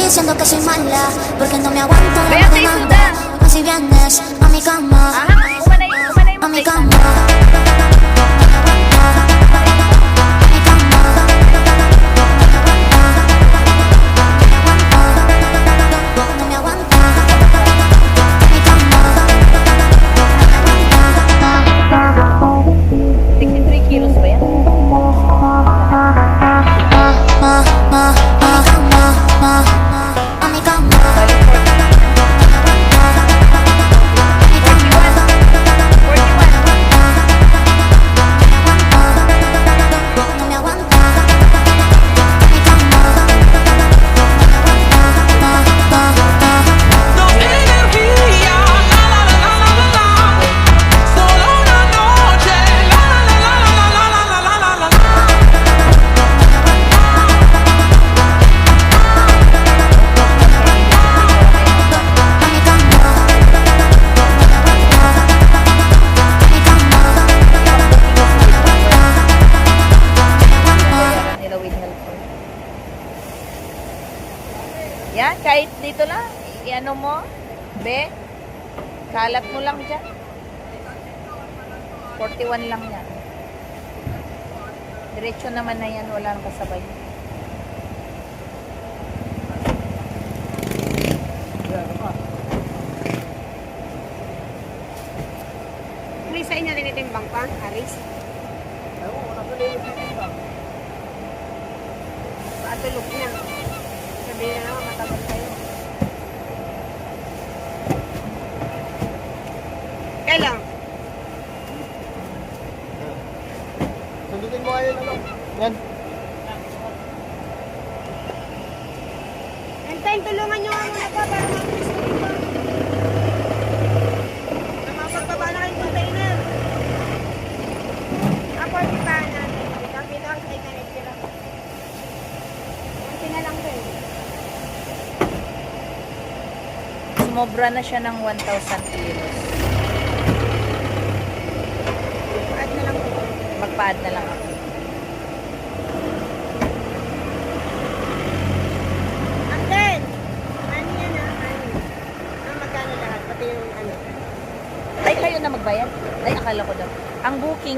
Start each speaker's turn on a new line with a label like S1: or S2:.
S1: diciendo que soy mala, porque no me aguanto la
S2: Vete,
S1: demanda.
S2: Suda.
S1: Si vienes a mi cama,
S2: Aha, umanay
S1: a
S2: mo
S1: mi
S2: kay
S1: cama,
S2: Sandra.
S1: a mi cama, no me aguanta, a mi cama,
S2: 63 kilos ba yan?
S1: a mi cama,
S2: Bali, 41.
S1: no me aguanta, a mi cama.
S3: No energía, la la la la la la la. Solo una noche, la la la la la la la la la la la.
S2: Nilawid na lang. Yan, kahit dito lang, i-ano mo, be, kalat mo lang dyan. 41 lang yan. Diretso naman na yan, wala nang kasabay.
S4: May sa inyo tinitimbang pa, Aris? Patulog na. Sabihin na naman, matagal kayo. Kailan?
S5: Sundutin mo kayo ano. Yan.
S4: Antayin, tulungan nyo nga muna pa para mabilis ko dito. Na mapagbaba na kayong container. Ako, ipahan natin. Dito ang sa ikalit sila. Kunti na lang din.
S2: Sumobra na siya ng 1,000 kilos.
S4: Add na lang po.
S2: Magpa-add na lang ako.
S4: And then, ano yan ah? Magkano lahat? Pati yung ano.
S2: Ay, kayo na magbayad? Ay, akala ko daw. Ang booking